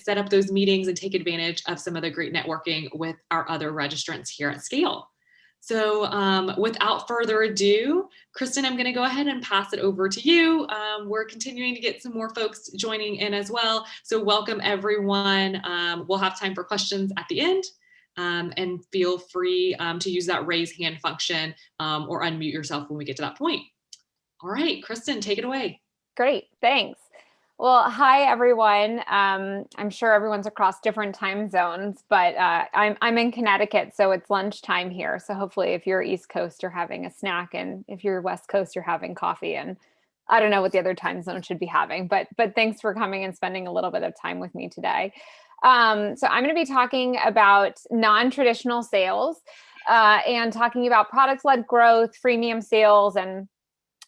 set up those meetings and take advantage of some of the great networking with our other registrants here at Scale. So without further ado, Kristen, I'm going to go ahead and pass it over to you. We're continuing to get some more folks joining in as well. So welcome everyone. We'll have time for questions at the end. And feel free to use that raise hand function or unmute yourself when we get to that point. All right, Kristen, take it away. Great, thanks. Well, hi everyone. I'm sure everyone's across different time zones, but I'm in Connecticut, so it's lunchtime here. So hopefully if you're East Coast, you're having a snack, and if you're West Coast, you're having coffee. And I don't know what the other time zone should be having, but thanks for coming and spending a little bit of time with me today. So I'm going to be talking about non-traditional sales and talking about product-led growth, freemium sales, and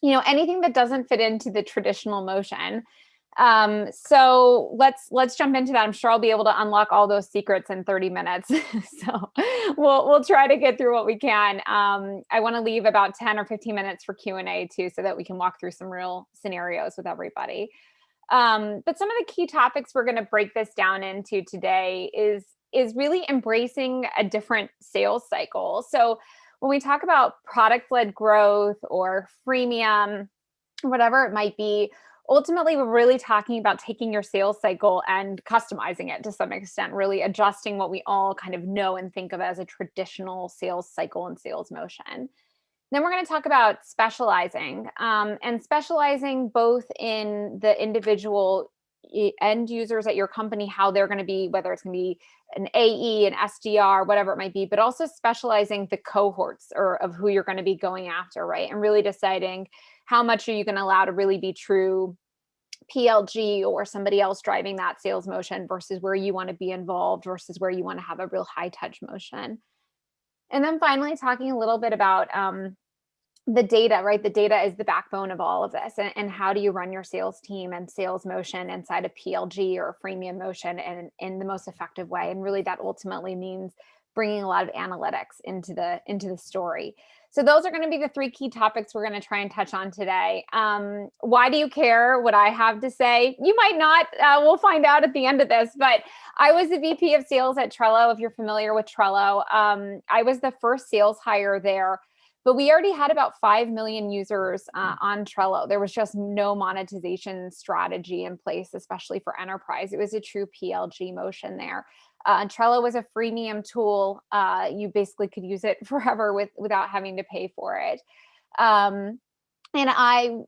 anything that doesn't fit into the traditional motion. So let's jump into that. I'm sure I'll be able to unlock all those secrets in 30 minutes. So we'll try to get through what we can. I want to leave about 10 or 15 minutes for Q&A too, so that we can walk through some real scenarios with everybody. But some of the key topics we're going to break this down into today is really embracing a different sales cycle. So when we talk about product-led growth or freemium, whatever it might be, ultimately, we're really talking about taking your sales cycle and customizing it to some extent, really adjusting what we all kind of know and think of as a traditional sales cycle and sales motion. Then we're going to talk about specializing and specializing both in the individual end users at your company, how they're going to be, whether it's going to be an AE, an SDR, whatever it might be, but also specializing the cohorts of who you're going to be going after, right? And really deciding how much are you going to allow to really be true PLG or somebody else driving that sales motion versus where you want to be involved versus where you want to have a real high touch motion. And then finally, talking a little bit about the data, right? The data is the backbone of all of this. And how do you run your sales team and sales motion inside a PLG or a freemium motion and in the most effective way? And really that ultimately means bringing a lot of analytics into the story. So those are going to be the three key topics we're going to try and touch on today. Why do you care what I have to say? You might not. We'll find out at the end of this. But I was the VP of sales at Trello. If you're familiar with Trello, I was the first sales hire there. But we already had about 5 million users on Trello. There was just no monetization strategy in place, especially for enterprise. It was a true PLG motion there. Trello was a freemium tool. You basically could use it forever without having to pay for it. And I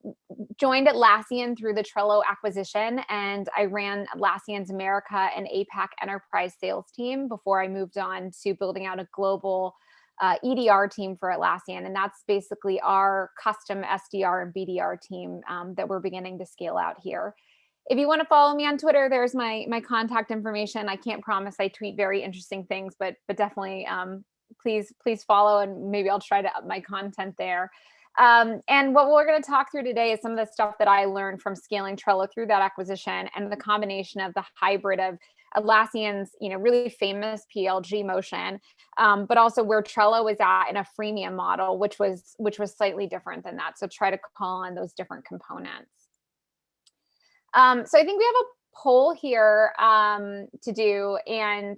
joined Atlassian through the Trello acquisition, and I ran Atlassian's America and APAC enterprise sales team before I moved on to building out a global EDR team for Atlassian. And that's basically our custom SDR and BDR team that we're beginning to scale out here. If you want to follow me on Twitter, there's my contact information. I can't promise I tweet very interesting things, but definitely please follow, and maybe I'll try to up my content there. And what we're going to talk through today is some of the stuff that I learned from scaling Trello through that acquisition, and the combination of the hybrid of Atlassian's, really famous PLG motion, but also where Trello is at in a freemium model, which was slightly different than that. So try to call on those different components. So I think we have a poll here to do, and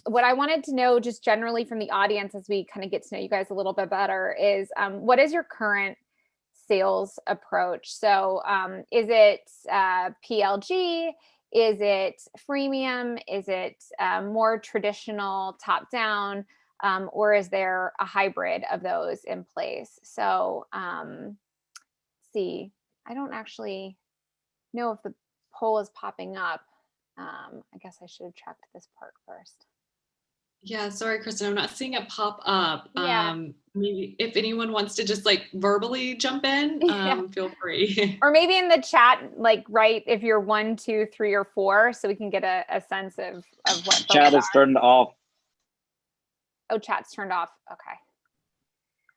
what I wanted to know just generally from the audience as we kind of get to know you guys a little bit better is what is your current sales approach? So is it PLG? Is it freemium? Is it more traditional top-down? Or is there a hybrid of those in place? So let's see, I don't actually know if the poll is popping up. I guess I should have checked this part first. Yeah, sorry, Kristen, I'm not seeing it pop up. Yeah. Maybe if anyone wants to just verbally jump in, feel free. Or maybe in the chat, write if you're 1, 2, 3, or 4, so we can get a sense of what chat is turned off. Oh, chat's turned off. Okay.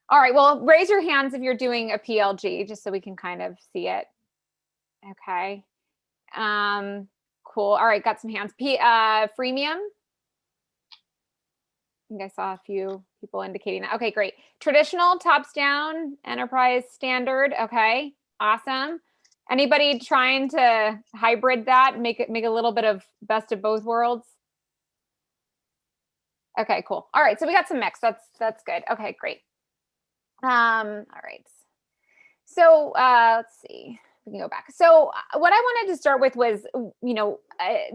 All right. Well, raise your hands if you're doing a PLG, just so we can kind of see it. Okay. Cool. All right. Got some hands. Freemium. I think I saw a few people indicating that. Okay, great. Traditional, tops down, enterprise, standard. Okay, awesome. Anybody trying to hybrid that, make a little bit of best of both worlds? Okay, cool. All right, so we got some mix. That's good. Okay, great. All right. So let's see. We can go back. So what I wanted to start with was,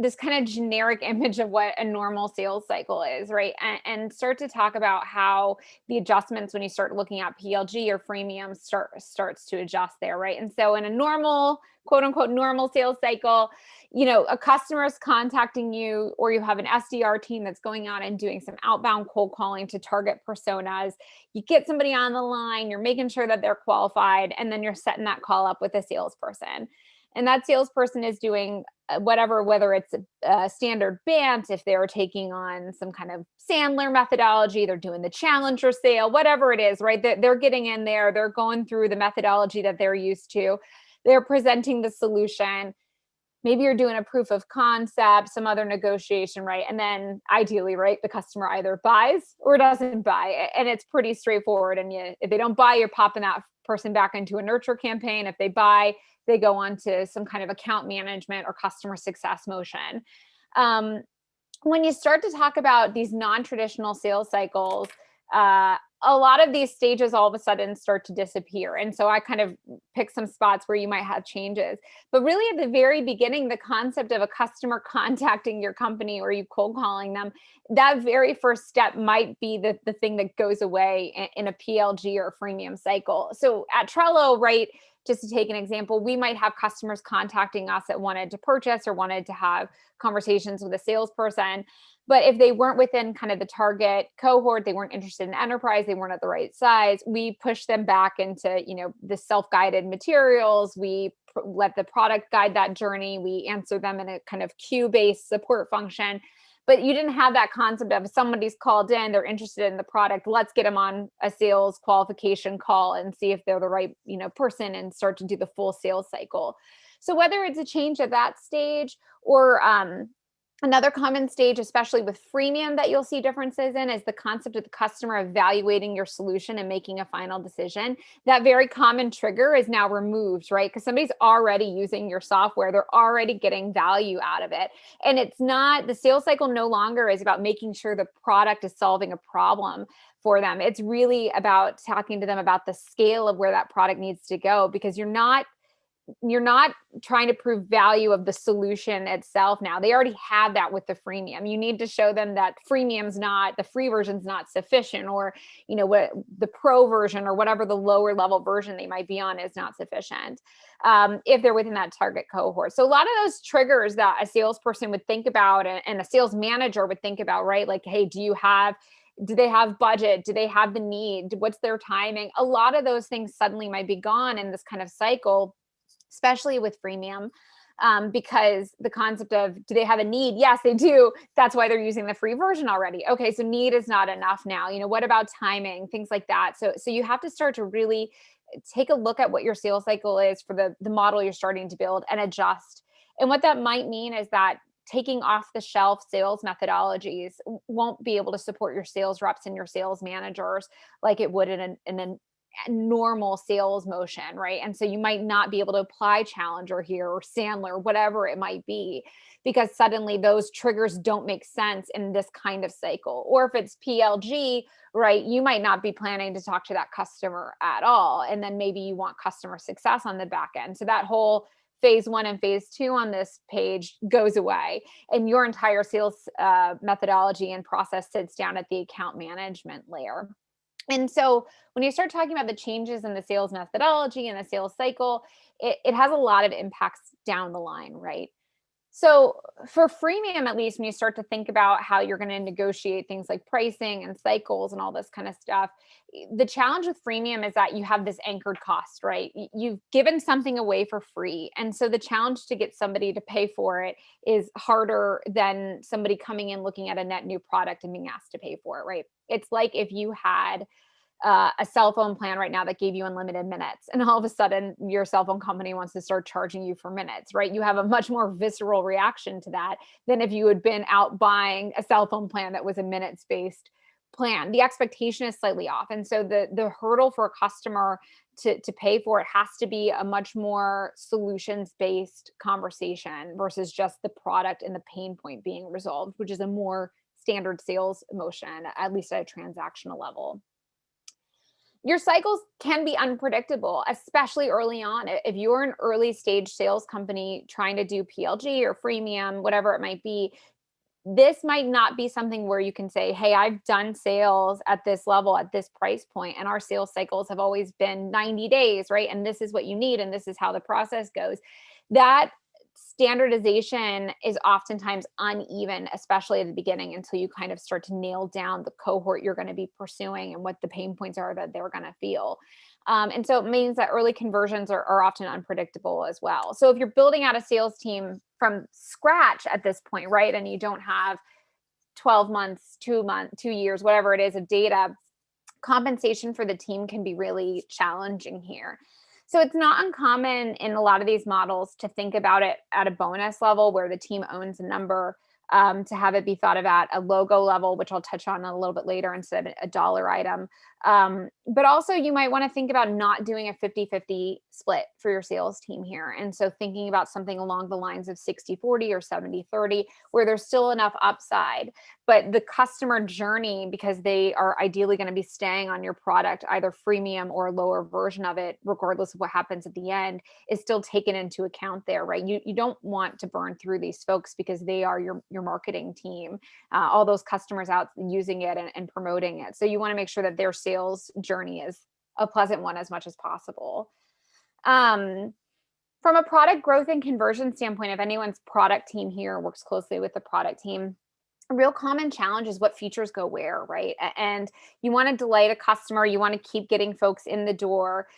this kind of generic image of what a normal sales cycle is, right? And start to talk about how the adjustments when you start looking at PLG or freemium starts to adjust there, right? And so in a normal, quote unquote, normal sales cycle, a customer is contacting you, or you have an SDR team that's going out and doing some outbound cold calling to target personas. You get somebody on the line, you're making sure that they're qualified, and then you're setting that call up with a salesperson. And that salesperson is doing whatever, whether it's a standard BANT, if they're taking on some kind of Sandler methodology, they're doing the challenger sale, whatever it is, right? They're getting in there, they're going through the methodology that they're used to, they're presenting the solution. Maybe you're doing a proof of concept, some other negotiation, right? And then ideally, right, the customer either buys or doesn't buy. And it's pretty straightforward. And if they don't buy, you're popping that person back into a nurture campaign. If they buy, they go on to some kind of account management or customer success motion. When you start to talk about these non-traditional sales cycles, a lot of these stages all of a sudden start to disappear. And so I kind of pick some spots where you might have changes. But really at the very beginning, the concept of a customer contacting your company or you cold calling them, that very first step might be the thing that goes away in a PLG or a freemium cycle. So at Trello, right, just to take an example, we might have customers contacting us that wanted to purchase or wanted to have conversations with a salesperson. But if they weren't within kind of the target cohort, they weren't interested in enterprise, they weren't at the right size, we push them back into, the self-guided materials. We let the product guide that journey. We answer them in a kind of queue-based support function. But you didn't have that concept of somebody's called in, they're interested in the product, let's get them on a sales qualification call and see if they're the right, person and start to do the full sales cycle. So whether it's a change at that stage or another common stage, especially with freemium, that you'll see differences in is the concept of the customer evaluating your solution and making a final decision. That very common trigger is now removed, right? Because somebody's already using your software. They're already getting value out of it. And it's not, the sales cycle no longer is about making sure the product is solving a problem for them. It's really about talking to them about the scale of where that product needs to go, because you're not trying to prove value of the solution itself now. They already have that with the freemium. You need to show them that the free version's not sufficient, or, what the pro version or whatever the lower level version they might be on is not sufficient if they're within that target cohort. So a lot of those triggers that a salesperson would think about and a sales manager would think about, right? Like, hey, do they have budget? Do they have the need? What's their timing? A lot of those things suddenly might be gone in this kind of cycle, especially with freemium, because the concept of, do they have a need? Yes, they do. That's why they're using the free version already. Okay, so need is not enough now. What about timing? Things like that. So you have to start to really take a look at what your sales cycle is for the model you're starting to build and adjust. And what that might mean is that taking off the shelf sales methodologies won't be able to support your sales reps and your sales managers like it would in a normal sales motion, right? And so you might not be able to apply Challenger here or Sandler, whatever it might be, because suddenly those triggers don't make sense in this kind of cycle. Or if it's PLG, right, you might not be planning to talk to that customer at all. And then maybe you want customer success on the back end. So that whole phase 1 and phase 2 on this page goes away, and your entire sales methodology and process sits down at the account management layer. And so when you start talking about the changes in the sales methodology and the sales cycle, it has a lot of impacts down the line, right? So for freemium, at least when you start to think about how you're going to negotiate things like pricing and cycles and all this kind of stuff, the challenge with freemium is that you have this anchored cost, right? You've given something away for free. And so the challenge to get somebody to pay for it is harder than somebody coming in looking at a net new product and being asked to pay for it, right? It's like if you had a cell phone plan right now that gave you unlimited minutes, and all of a sudden your cell phone company wants to start charging you for minutes, right? You have a much more visceral reaction to that than if you had been out buying a cell phone plan that was a minutes based plan. The expectation is slightly off. And so the hurdle for a customer to pay for it has to be a much more solutions-based conversation versus just the product and the pain point being resolved, which is a more standard sales motion, at least at a transactional level. Your cycles can be unpredictable, especially early on. If you're an early stage sales company trying to do PLG or freemium, whatever it might be, this might not be something where you can say, hey, I've done sales at this level, at this price point, and our sales cycles have always been 90 days, right? And this is what you need, and this is how the process goes. That standardization is oftentimes uneven, especially at the beginning, until you kind of start to nail down the cohort you're going to be pursuing and what the pain points are that they're going to feel. And so it means that early conversions are often unpredictable as well. So if you're building out a sales team from scratch at this point, right, and you don't have 12 months, 2 years, whatever it is of data, compensation for the team can be really challenging here. So it's not uncommon in a lot of these models to think about it at a bonus level where the team owns a number, to have it be thought of at a logo level, which I'll touch on a little bit later instead of a dollar item. But also you might want to think about not doing a 50-50 split for your sales team here. And so thinking about something along the lines of 60-40 or 70-30, where there's still enough upside, but the customer journey, because they are ideally going to be staying on your product, either freemium or a lower version of it, regardless of what happens at the end, is still taken into account there, right? You don't want to burn through these folks because they are your marketing team, all those customers out using it and promoting it. So you want to make sure that their sales journey is a pleasant one as much as possible. From a product growth and conversion standpoint, if anyone's product team here works closely with the product team, a real common challenge is what features go where, right? And you want to delight a customer, you want to keep getting folks in the door,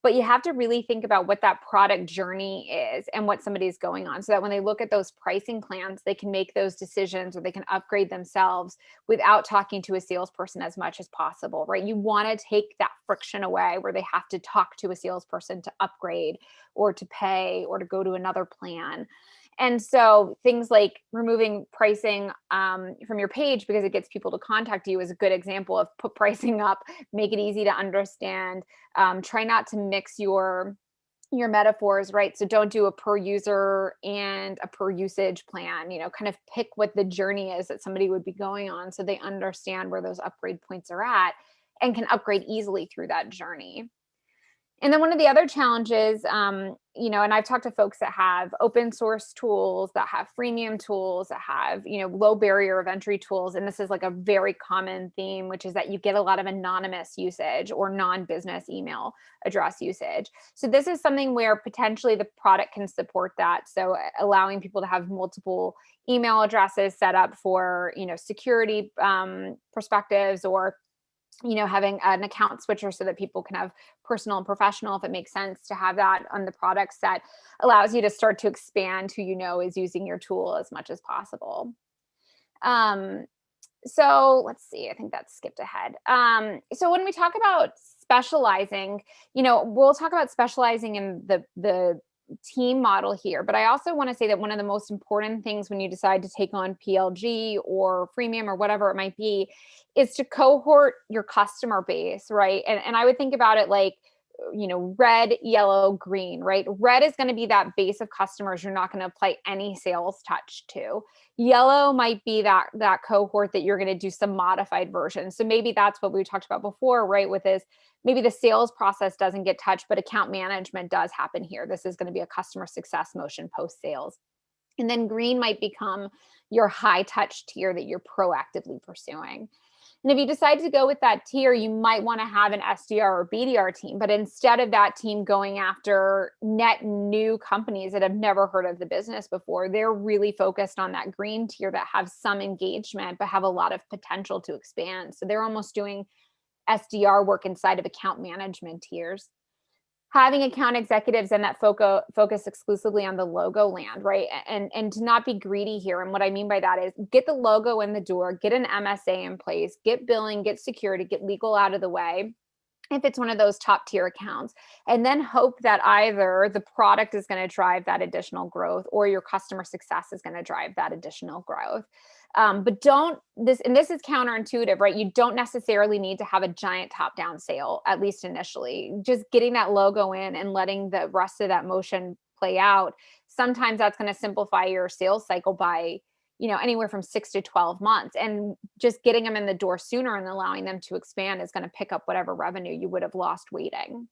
but you have to really think about what that product journey is and what somebody's going on, so that when they look at those pricing plans, they can make those decisions or they can upgrade themselves without talking to a salesperson as much as possible, right? You want to take that friction away where they have to talk to a salesperson to upgrade or to pay or to go to another plan. And so things like removing pricing from your page because it gets people to contact you is a good example of put pricing up, make it easy to understand. Try not to mix your metaphors, right? So don't do a per user and a per usage plan, kind of pick what the journey is that somebody would be going on so they understand where those upgrade points are at and can upgrade easily through that journey. And then one of the other challenges, and I've talked to folks that have open source tools, that have freemium tools, that have, low barrier of entry tools. And this is like a very common theme, which is that you get a lot of anonymous usage or non-business email address usage. So this is something where potentially the product can support that. So allowing people to have multiple email addresses set up for, security perspectives, or having an account switcher so that people can have personal and professional, if it makes sense to have that on the product set, allows you to start to expand who is using your tool as much as possible. So let's see, I think that's skipped ahead. So when we talk about specializing, we'll talk about specializing in the team model here, but I also want to say that one of the most important things when you decide to take on PLG or freemium or whatever it might be is to cohort your customer base, right? And I would think about it like, red, yellow, green, right? Red is going to be that base of customers you're not going to apply any sales touch to. Yellow might be that cohort that you're going to do some modified version. So maybe that's what we talked about before, right? With this, maybe the sales process doesn't get touched, but account management does happen here. This is going to be a customer success motion post-sales. And then green might become your high touch tier that you're proactively pursuing. And if you decide to go with that tier, you might want to have an SDR or BDR team, but instead of that team going after net new companies that have never heard of the business before, they're really focused on that green tier that have some engagement, but have a lot of potential to expand. So they're almost doing SDR work inside of account management tiers. Having account executives and that focus exclusively on the logo land, right? And to not be greedy here. And what I mean by that is get the logo in the door, get an MSA in place, get billing, get security, get legal out of the way, if it's one of those top tier accounts, and then hope that either the product is going to drive that additional growth or your customer success is going to drive that additional growth. But this is counterintuitive, right? You don't necessarily need to have a giant top-down sale, at least initially. Just getting that logo in and letting the rest of that motion play out. Sometimes that's going to simplify your sales cycle by, anywhere from 6 to 12 months. And just getting them in the door sooner and allowing them to expand is going to pick up whatever revenue you would have lost waiting.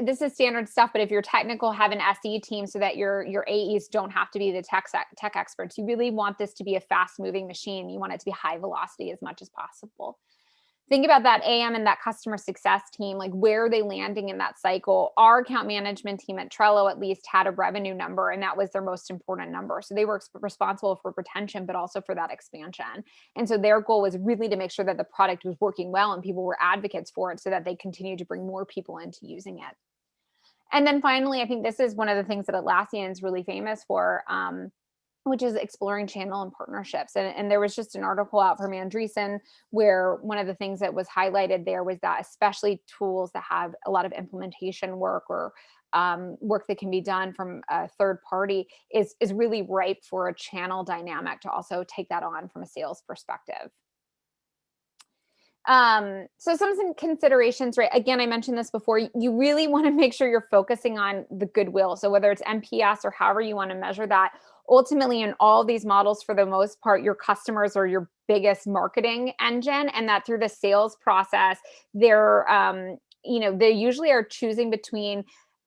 This is standard stuff, but if you're technical, have an SE team so that your AEs don't have to be the tech experts. You really want this to be a fast moving machine. You want it to be high velocity as much as possible. Think about that AM and that customer success team, like where are they landing in that cycle? Our account management team at Trello at least had a revenue number, and that was their most important number. So they were responsible for retention, but also for that expansion. And so their goal was really to make sure that the product was working well and people were advocates for it so that they continue to bring more people into using it. And then finally, I think this is one of the things that Atlassian is really famous for, which is exploring channel and partnerships. And there was just an article out from Andreessen where one of the things that was highlighted there was that especially tools that have a lot of implementation work or work that can be done from a third party is really ripe for a channel dynamic to also take that on from a sales perspective. So some considerations, right? Again, I mentioned this before, you really want to make sure you're focusing on the goodwill. So whether it's NPS or however you want to measure that, ultimately in all these models, for the most part, your customers are your biggest marketing engine, and that through the sales process, they usually are choosing between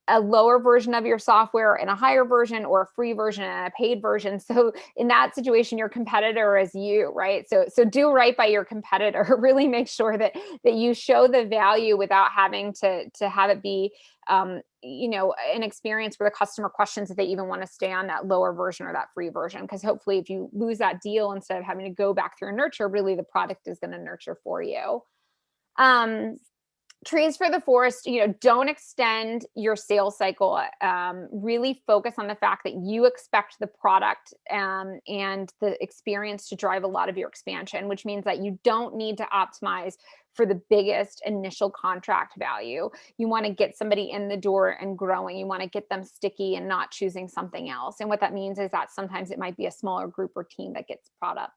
a lower version of your software and a higher version, or a free version and a paid version. So in that situation, your competitor is you, right? So do right by your competitor. Really make sure that you show the value without having to have it be, an experience where the customer questions if they even want to stay on that lower version or that free version. Because hopefully, if you lose that deal, instead of having to go back through nurture, really the product is going to nurture for you. Trees for the forest, don't extend your sales cycle. Really focus on the fact that you expect the product and the experience to drive a lot of your expansion, which means that you don't need to optimize for the biggest initial contract value. You want to get somebody in the door and growing. You want to get them sticky and not choosing something else. And what that means is that sometimes it might be a smaller group or team that gets product.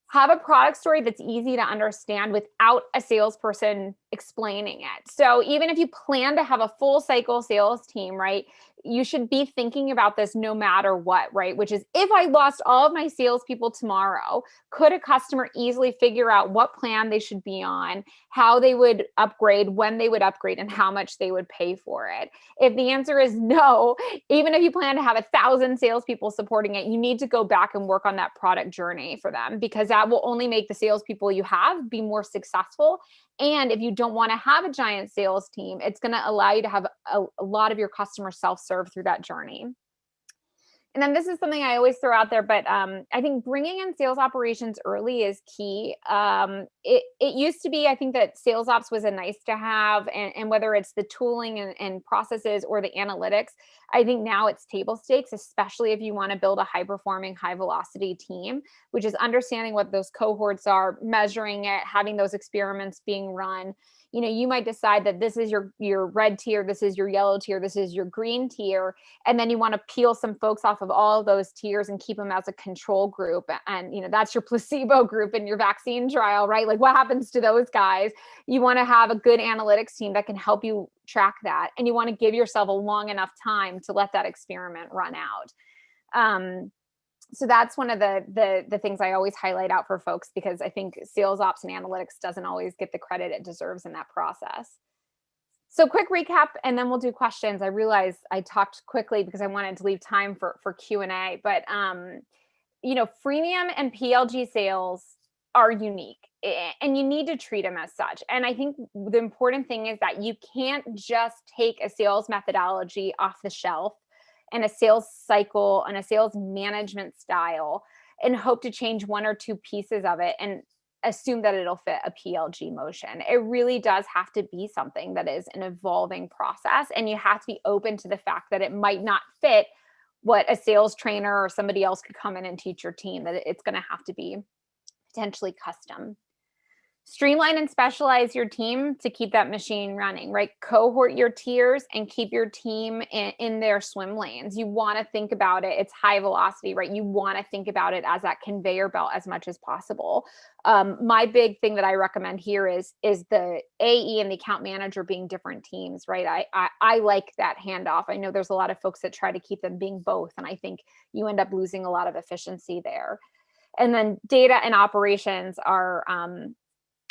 Have a product story that's easy to understand without a salesperson explaining it. So even if you plan to have a full cycle sales team, right, you should be thinking about this no matter what, right? Which is, if I lost all of my salespeople tomorrow, could a customer easily figure out what plan they should be on, how they would upgrade, when they would upgrade, and how much they would pay for it? If the answer is no, even if you plan to have 1,000 salespeople supporting it, you need to go back and work on that product journey for them, because that will only make the salespeople you have be more successful. And if you don't want to have a giant sales team, it's going to allow you to have a lot of your customers self-serve through that journey. And then this is something I always throw out there, but I think bringing in sales operations early is key. It used to be, I think, that sales ops was a nice to have, and whether it's the tooling and processes or the analytics, I think now it's table stakes, especially if you want to build a high performing, high velocity team, which is understanding what those cohorts are, measuring it, having those experiments being run. You might decide that this is your red tier, this is your yellow tier, this is your green tier, and then you want to peel some folks off of all of those tiers and keep them as a control group. And that's your placebo group in your vaccine trial, right? Like, what happens to those guys? You want to have a good analytics team that can help you track that, and you want to give yourself a long enough time to let that experiment run out. So that's one of the things I always highlight out for folks, because I think sales ops and analytics doesn't always get the credit it deserves in that process. So quick recap, and then we'll do questions. I realize I talked quickly because I wanted to leave time for Q&A, but freemium and PLG sales are unique, and you need to treat them as such. And I think the important thing is that you can't just take a sales methodology off the shelf and a sales cycle and a sales management style and hope to change one or two pieces of it and assume that it'll fit a PLG motion. It really does have to be something that is an evolving process, and you have to be open to the fact that it might not fit what a sales trainer or somebody else could come in and teach your team, that it's going to have to be potentially custom. Streamline and specialize your team to keep that machine running, right? Cohort your tiers and keep your team in their swim lanes. You want to think about it. It's high velocity, right? You want to think about it as that conveyor belt as much as possible. My big thing that I recommend here is the AE and the account manager being different teams, right? I like that handoff. I know there's a lot of folks that try to keep them being both, and I think you end up losing a lot of efficiency there. And then data and operations are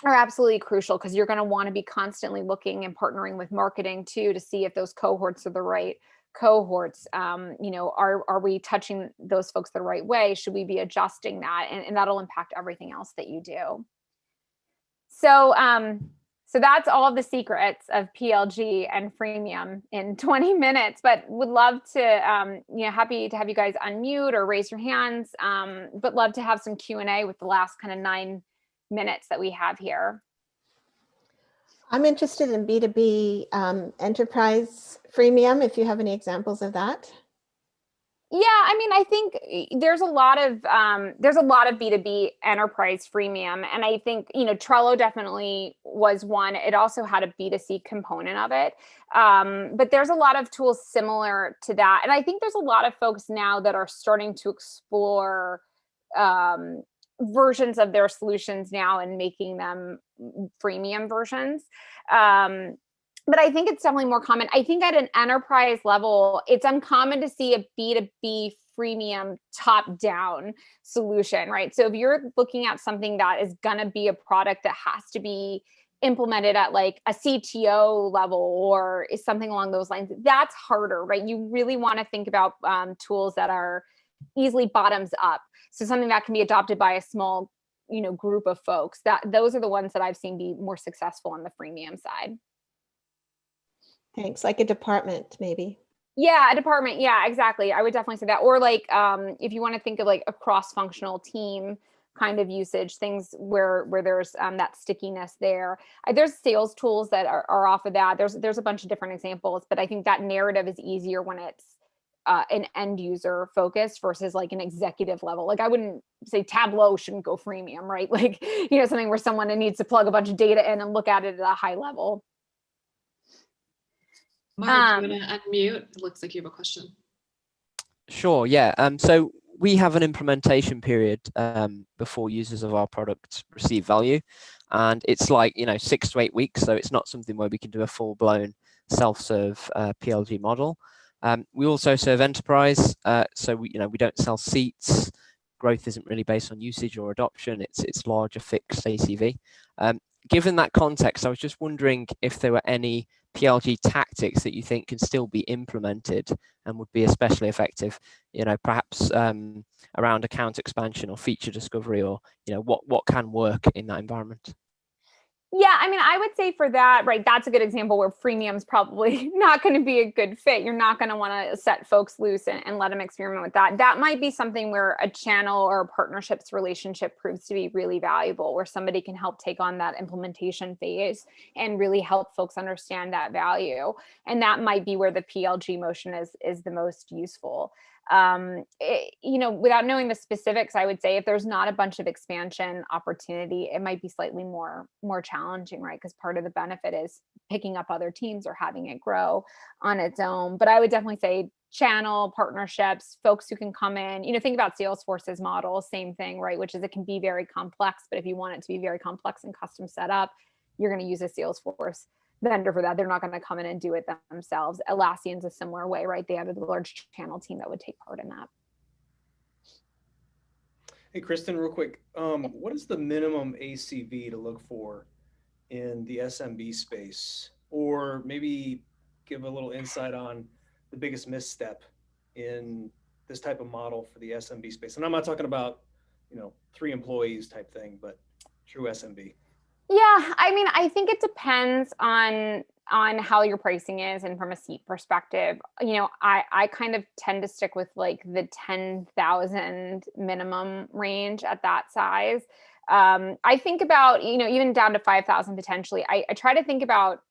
absolutely crucial, because you're going to want to be constantly looking and partnering with marketing too to see if those cohorts are the right cohorts. Are we touching those folks the right way? Should we be adjusting that? And that'll impact everything else that you do. So that's all of the secrets of PLG and freemium in 20 minutes, but would love to, happy to have you guys unmute or raise your hands, but love to have some Q&A with the last kind of 9 minutes that we have here. I'm interested in B2B enterprise freemium, if you have any examples of that. Yeah, I mean, I think there's a lot of B2B enterprise freemium, and I think Trello definitely was one. It also had a B2C component of it, but there's a lot of tools similar to that, and I think there's a lot of folks now that are starting to explore versions of their solutions now and making them freemium versions. But I think it's definitely more common. I think at an enterprise level, it's uncommon to see a B2B freemium top-down solution, right? So if you're looking at something that is going to be a product that has to be implemented at like a CTO level or is something along those lines, that's harder, right? You really want to think about tools that are easily bottoms up. So something that can be adopted by a small, group of folks. Those are the ones that I've seen be more successful on the freemium side. Thanks. Like a department, maybe. Yeah, a department. Yeah, exactly. I would definitely say that. Or like, if you want to think of like a cross-functional team kind of usage, things where there's that stickiness there. There's sales tools that are off of that. There's a bunch of different examples, but I think that narrative is easier when it's an end user focused versus like an executive level. Like I wouldn't say Tableau shouldn't go freemium, right? Like, something where someone needs to plug a bunch of data in and look at it at a high level. Mark, do you want to unmute? It looks like you have a question. Sure, yeah. So we have an implementation period before users of our product receive value, and it's like 6 to 8 weeks. So it's not something where we can do a full-blown self-serve PLG model. We also serve enterprise, so we don't sell seats. Growth isn't really based on usage or adoption. It's larger fixed ACV. Given that context, I was just wondering if there were any PLG tactics that you think can still be implemented and would be especially effective, perhaps around account expansion or feature discovery, or what can work in that environment. Yeah, I mean, I would say for that, right, that's a good example where freemium's probably not going to be a good fit. You're not going to want to set folks loose and let them experiment with that. That might be something where a channel or a partnerships relationship proves to be really valuable, where somebody can help take on that implementation phase and really help folks understand that value. And that might be where the PLG motion is the most useful. Without knowing the specifics, I would say if there's not a bunch of expansion opportunity, it might be slightly more challenging, right? Because part of the benefit is picking up other teams or having it grow on its own. But I would definitely say channel partnerships, folks who can come in, think about Salesforce's model, same thing, right? Which is it can be very complex, but if you want it to be very complex and custom set up, you're going to use a Salesforce vendor for that. They're not going to come in and do it themselves. Atlassian's a similar way, right? They have a large channel team that would take part in that. Hey, Kristen, real quick, what is the minimum ACV to look for in the SMB space? Or maybe give a little insight on the biggest misstep in this type of model for the SMB space. And I'm not talking about, 3 employees type thing, but true SMB. Yeah, I mean, I think it depends on how your pricing is, and from a seat perspective, I kind of tend to stick with like the 10,000 minimum range at that size. I think about, even down to 5,000 potentially. I try to think about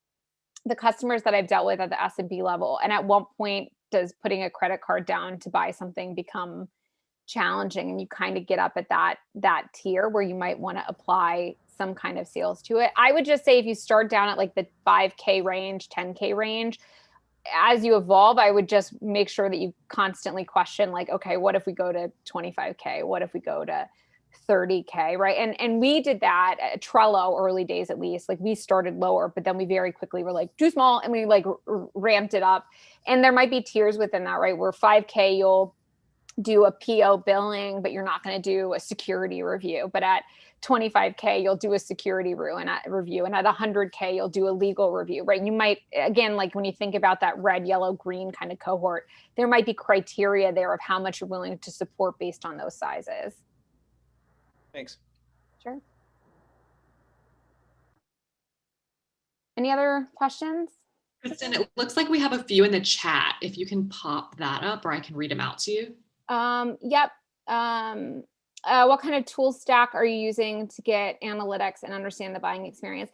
the customers that I've dealt with at the SMB level, and at what point does putting a credit card down to buy something become challenging, and you kind of get up at that tier where you might want to apply some kind of sales to it. I would just say if you start down at like the 5K range, 10K range, as you evolve, I would just make sure that you constantly question like, okay, what if we go to 25K? What if we go to 30K, right? And we did that at Trello early days, at least. Like we started lower, but then we very quickly were like too small, and we like ramped it up. And there might be tiers within that, right? Where 5K, you'll do a PO billing, but you're not going to do a security review. But at 25K, you'll do a security review. And at 100K, you'll do a legal review, right? You might, again, like when you think about that red, yellow, green kind of cohort, there might be criteria there of how much you're willing to support based on those sizes. Thanks. Sure. Any other questions? Kristen, it looks like we have a few in the chat. If you can pop that up, or I can read them out to you. Yep. What kind of tool stack are you using to get analytics and understand the buying experience?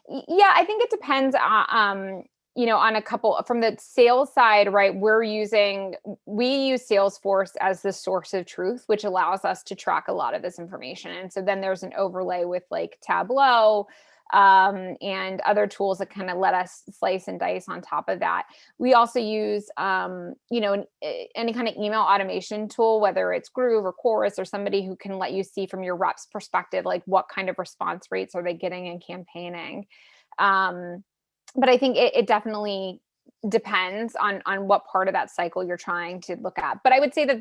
Yeah, I think it depends on, on a couple from the sales side, right? We use Salesforce as the source of truth, which allows us to track a lot of this information. And so then there's an overlay with like Tableau, and other tools that kind of let us slice and dice on top of that. We also use, any kind of email automation tool, whether it's Groove or Chorus or somebody who can let you see from your rep's perspective, like what kind of response rates are they getting in campaigning. But I think it definitely depends on what part of that cycle you're trying to look at. But I would say that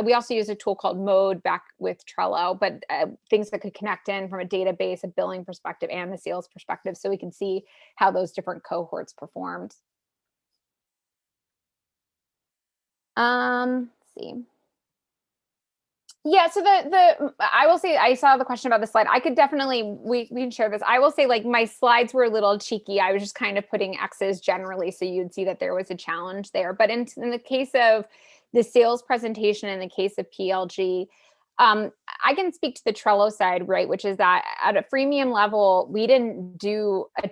we also use a tool called Mode back with Trello, but things that could connect in from a database, a billing perspective, and the sales perspective, so we can see how those different cohorts performed. Let's see. Yeah, so I will say, I saw the question about the slide. I could definitely, we can share this. I will say, like, my slides were a little cheeky. I was just kind of putting X's generally, so you'd see that there was a challenge there. But in the case of the sales presentation, in the case of PLG, I can speak to the Trello side, right? Which is that at a freemium level, we didn't do a